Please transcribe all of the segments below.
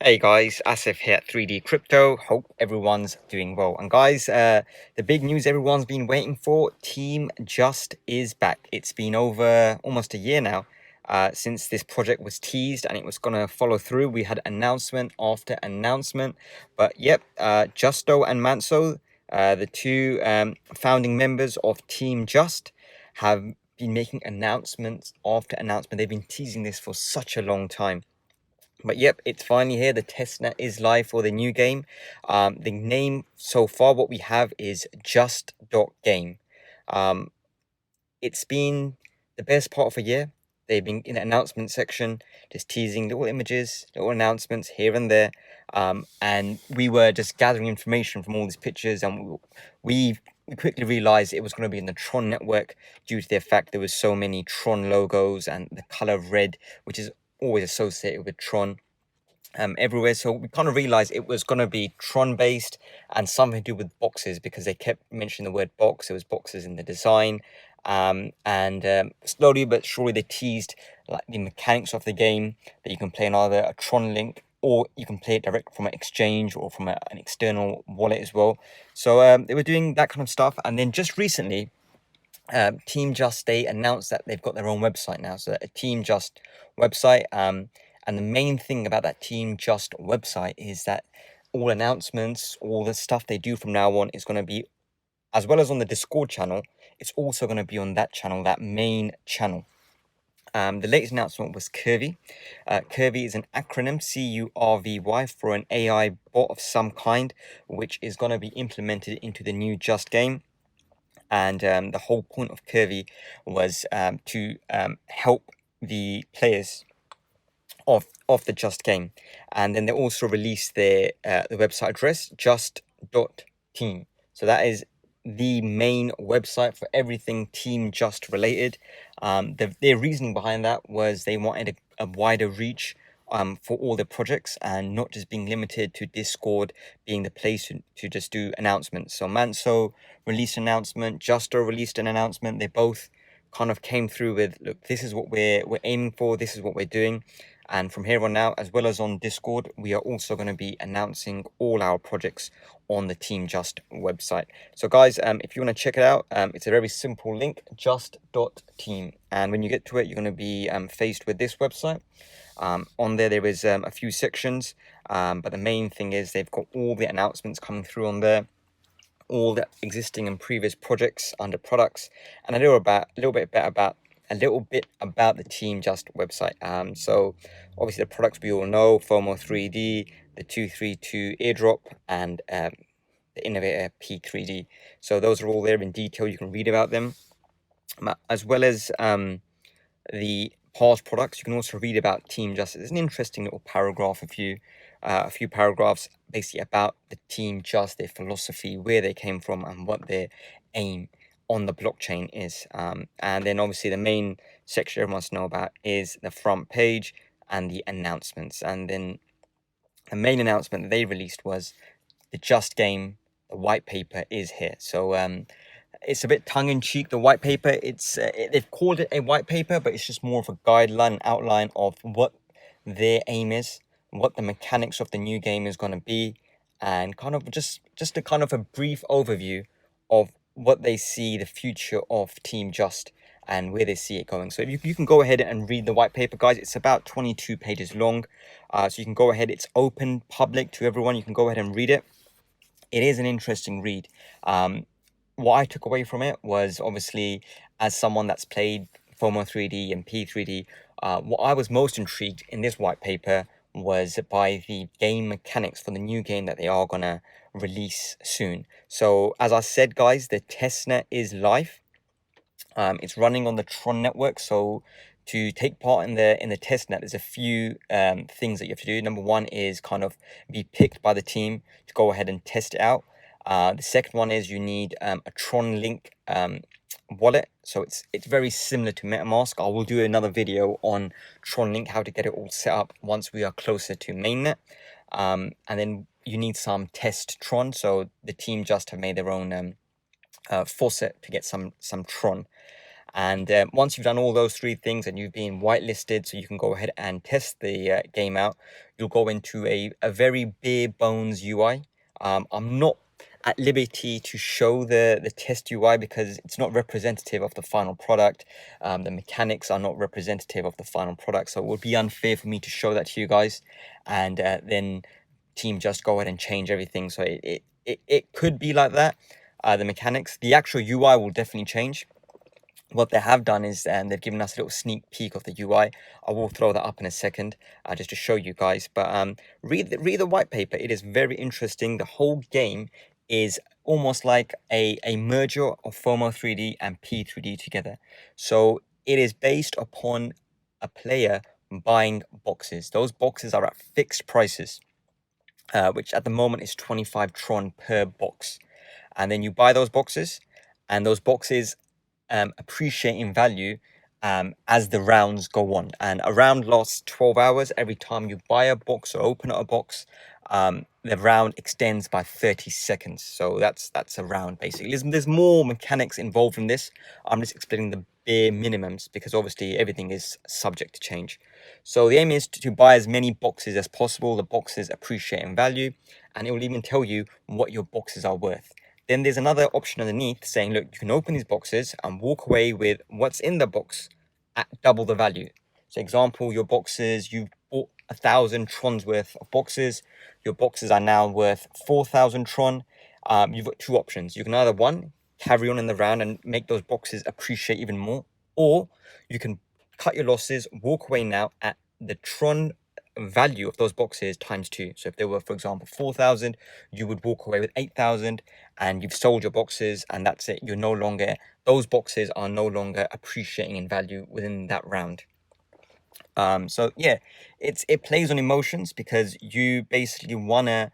Hey guys, Asif here at 3D Crypto. Hope everyone's doing well. And guys, the big news everyone's been waiting for, Team Just is back. It's been over almost a year now since this project was teased and it was going to follow through. We had announcement after announcement. But yep, Justo and Manso, the two founding members of Team Just, have been making announcements after announcement. They've been teasing this for such a long time. But yep, it's finally here. The testnet is live for the new game. The name so far, what we have is JUST.GAME. It's been the best part of a year. They've been in the announcement section, just teasing little images, little announcements here and there. And we were just gathering information from all these pictures, and we quickly realized it was going to be in the Tron network due to the fact there was so many Tron logos and the color of red, which is always associated with Tron everywhere. So we kind of realized it was going to be Tron based and something to do with boxes, because they kept mentioning the word box. There was boxes in the design. Slowly but surely they teased like the mechanics of the game, that you can play on either a Tron link or you can play it direct from an exchange or from an external wallet as well. So they were doing that kind of stuff. And then just recently, Team Just, they announced that they've got their own website now. So a Team Just website. And the main thing about that Team Just website is that all announcements, all the stuff they do from now on is going to be, as well as on the Discord channel, it's also going to be on that channel, that main channel. The latest announcement was Curvy. Curvy is an acronym, CURVY, for an AI bot of some kind, which is going to be implemented into the new Just game. And the whole point of Curvy was to help the players of the Just game. And then they also released their the website address, just.team. So that is the main website for everything Team Just related. Their reasoning behind that was they wanted a wider reach for all the projects, and not just being limited to Discord being the place to just do announcements. So Manso released an announcement, Justo released an announcement. They both kind of came through with, look, this is what we're aiming for, this is what we're doing. And from here on out, as well as on Discord, we are also going to be announcing all our projects on the Team Just website. So guys, if you want to check it out, it's a very simple link, just.team. And when you get to it, you're going to be faced with this website. On there is a few sections, but the main thing is they've got all the announcements coming through on there, all the existing and previous projects under products, and a little bit about the Team Just website. So obviously the products we all know: FOMO 3D, the 232 airdrop, and the innovator P3D. So those are all there in detail. You can read about them, as well as the past products. You can also read about Team Just. There's an interesting little paragraph, a few paragraphs basically about the Team Just, their philosophy, where they came from, and what their aim on the blockchain is. And then obviously the main section everyone wants to know about is the front page and the announcements. And then the main announcement that they released was the Just game, the white paper is here. So it's a bit tongue-in-cheek, the white paper. They've called it a white paper, but it's just more of a guideline, outline of what their aim is, what the mechanics of the new game is going to be, and kind of just a kind of a brief overview of what they see the future of Team Just and where they see it going. So you can go ahead and read the white paper, guys. It's about 22 pages long. So you can go ahead. It's open, public to everyone. You can go ahead and read it. It is an interesting read. What I took away from it was, obviously, as someone that's played FOMO 3D and P3D, what I was most intrigued in this white paper was by the game mechanics for the new game that they are going to release soon. So as I said, guys, the testnet is live. It's running on the Tron network. So to take part in the testnet, there's a few things that you have to do. Number one is kind of be picked by the team to go ahead and test it out. The second one is you need a Tron link wallet. So it's very similar to MetaMask. I will do another video on Tron link, how to get it all set up once we are closer to mainnet. And then you need some test Tron. So the team just have made their own faucet to get some Tron. And once you've done all those 3 things and you've been whitelisted, so you can go ahead and test the game out, you'll go into a very bare bones UI. I'm not at liberty to show the test UI because it's not representative of the final product. The mechanics are not representative of the final product, so it would be unfair for me to show that to you guys, and then team just go ahead and change everything. So it could be like that. The mechanics, the actual UI will definitely change. What they have done is they've given us a little sneak peek of the UI. I will throw that up in a second just to show you guys. But read the white paper. It is very interesting. The whole game is almost like a merger of FOMO 3D and P3D together. So it is based upon a player buying boxes. Those boxes are at fixed prices, which at the moment is 25 Tron per box. And then you buy those boxes, and those boxes appreciate in value as the rounds go on. And a round lasts 12 hours. Every time you buy a box or open a box, the round extends by 30 seconds. So that's a round basically. There's more mechanics involved in this. I'm just explaining the bare minimums because obviously everything is subject to change. So the aim is to buy as many boxes as possible. The boxes appreciate in value, and it will even tell you what your boxes are worth. Then there's another option underneath saying, look, you can open these boxes and walk away with what's in the box at double the value. So example, your boxes, you've bought 1,000 Trons worth of boxes. Your boxes are now worth 4,000 Tron. You've got 2 options. You can either, one, carry on in the round and make those boxes appreciate even more, or you can cut your losses, walk away now at the Tron value of those boxes times 2. So if they were, for example, 4,000, you would walk away with 8,000, and you've sold your boxes, and that's it. You're no longer, those boxes are no longer appreciating in value within that round. So yeah, it plays on emotions because you basically want to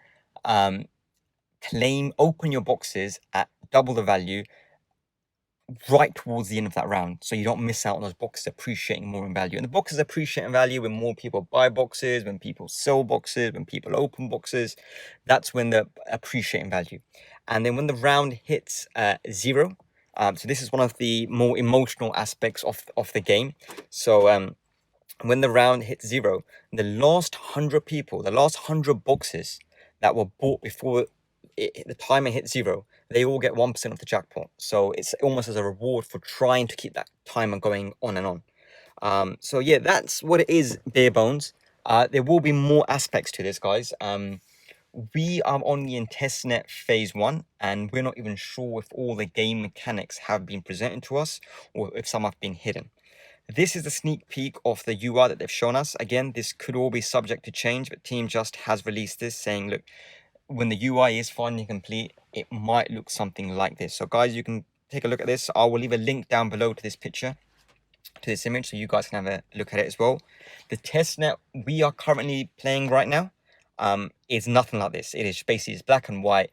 open your boxes at double the value right towards the end of that round, so you don't miss out on those boxes appreciating more in value. And the boxes appreciate in value when more people buy boxes, when people sell boxes, when people open boxes. That's when they appreciate in value. And then when the round hits 0, so this is one of the more emotional aspects of the game. So when the round hits 0, the last 100 people, the last 100 boxes that were bought before the timer hits 0, they all get 1% of the jackpot. So it's almost as a reward for trying to keep that timer going on and on. So yeah, that's what it is, bare bones. There will be more aspects to this, guys. We are only in testnet phase 1, and we're not even sure if all the game mechanics have been presented to us or if some have been hidden. This is the sneak peek of the UI that they've shown us. Again, this could all be subject to change, but Team Just has released this saying, look, when the UI is finally complete, it might look something like this. So guys, you can take a look at this. I will leave a link down below to this picture, to this image, so you guys can have a look at it as well. The testnet we are currently playing right now is nothing like this. It is basically, it's black and white.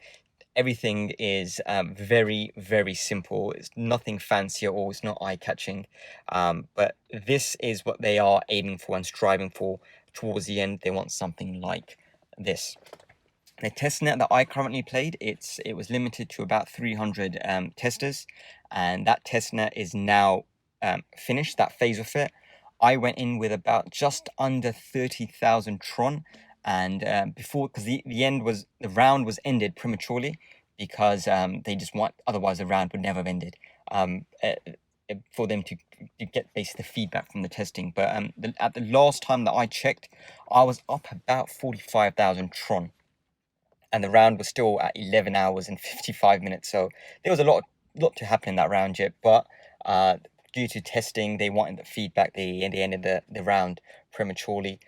Everything is very, very simple. It's nothing fancy at all. It's not eye-catching. But this is what they are aiming for and striving for towards the end. They want something like this. The testnet that I currently played, it was limited to about 300 testers, and that testnet is now finished, that phase of it. I went in with about just under 30,000 Tron, and before, because the round was ended prematurely because they just want, otherwise the round would never have ended. For them to get basically the feedback from the testing. But at the last time that I checked, I was up about 45,000 Tron, and the round was still at 11 hours and 55 minutes. So there was a lot to happen in that round yet, but due to testing, they wanted the feedback. They ended the round prematurely,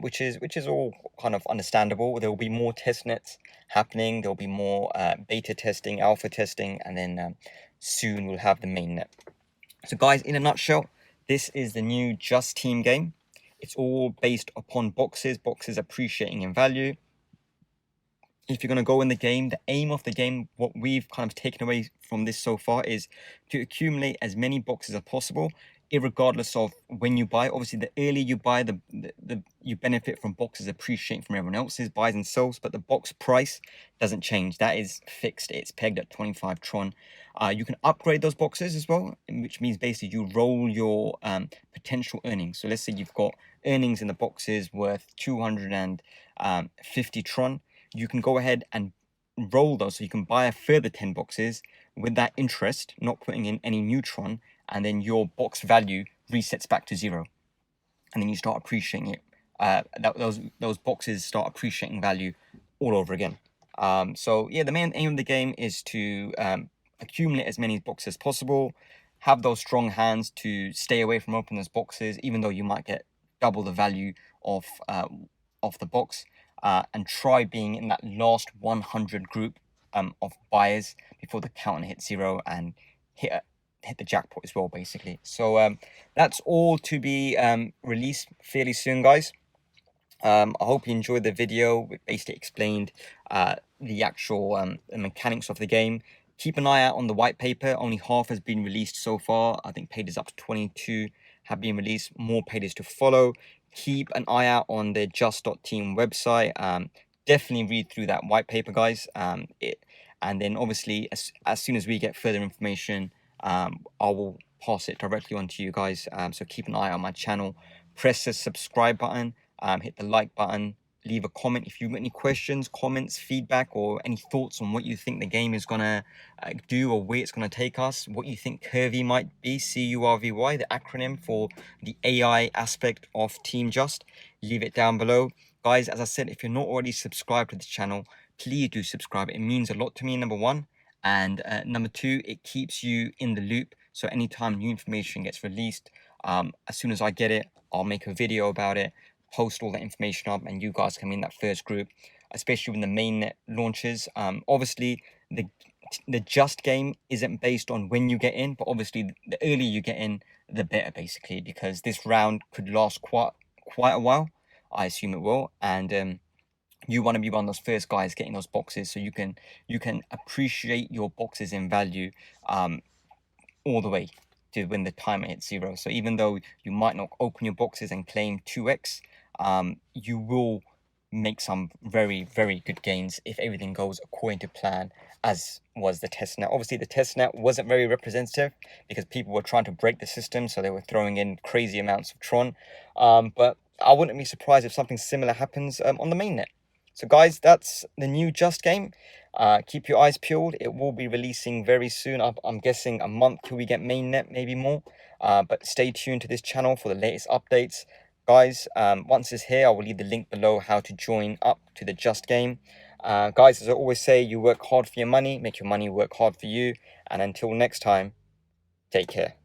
which is all kind of understandable. There will be more test nets happening. There will be more beta testing, alpha testing, and then soon we'll have the main net. So guys, in a nutshell, this is the new Just Team game. It's all based upon boxes appreciating in value. If you're going to go in the game, the aim of the game, what we've kind of taken away from this so far, is to accumulate as many boxes as possible. irregardless of when you buy. Obviously, the earlier you buy, the you benefit from boxes appreciating from everyone else's buys and sells, but the box price doesn't change. That is fixed. It's pegged at 25 Tron. You can upgrade those boxes as well, which means basically you roll your potential earnings. So let's say you've got earnings in the boxes worth 250 Tron. You can go ahead and roll those, so you can buy a further 10 boxes with that interest, not putting in any new Tron, and then your box value resets back to 0, and then you start appreciating it. Those boxes start appreciating value all over again. So yeah, the main aim of the game is to accumulate as many boxes as possible, have those strong hands to stay away from opening those boxes, even though you might get double the value of the box, and try being in that last 100 group of buyers before the counter hits 0 and hit the jackpot as well, basically. So that's all to be released fairly soon, guys. I hope you enjoyed the video. We basically explained the actual mechanics of the game. Keep an eye out on the white paper. Only half has been released so far. I think pages up to 22 have been released. More pages to follow. Keep an eye out on the JUST.team website. Definitely read through that white paper, guys. And then obviously, as soon as we get further information, I will pass it directly on to you guys. So keep an eye on my channel. Press the subscribe button. Hit the like button. Leave a comment if you've got any questions, comments, feedback, or any thoughts on what you think the game is gonna do, or where it's gonna take us. What you think Curvy might be, CURVY, the acronym for the AI aspect of Team Just. Leave it down below, guys. As I said, if you're not already subscribed to this channel, please do subscribe. It means a lot to me, number one, and number two, it keeps you in the loop. So anytime new information gets released, as soon as I get it, I'll make a video about it, post all that information up, and you guys can be in that first group, especially when the mainnet launches. Obviously, the Just game isn't based on when you get in, but obviously the earlier you get in, the better, basically, because this round could last quite a while. I assume it will, and you want to be one of those first guys getting those boxes, so you can appreciate your boxes in value all the way to when the timer hits 0. So even though you might not open your boxes and claim 2x, you will make some very, very good gains if everything goes according to plan, as was the testnet. Obviously, the testnet wasn't very representative because people were trying to break the system, so they were throwing in crazy amounts of Tron. But I wouldn't be surprised if something similar happens on the mainnet. So guys, that's the new Just game. Keep your eyes peeled. It will be releasing very soon. I'm guessing a month till we get mainnet, maybe more. But stay tuned to this channel for the latest updates. Guys, once it's here, I will leave the link below how to join up to the Just game. Guys, as I always say, you work hard for your money, make your money work hard for you. And until next time, take care.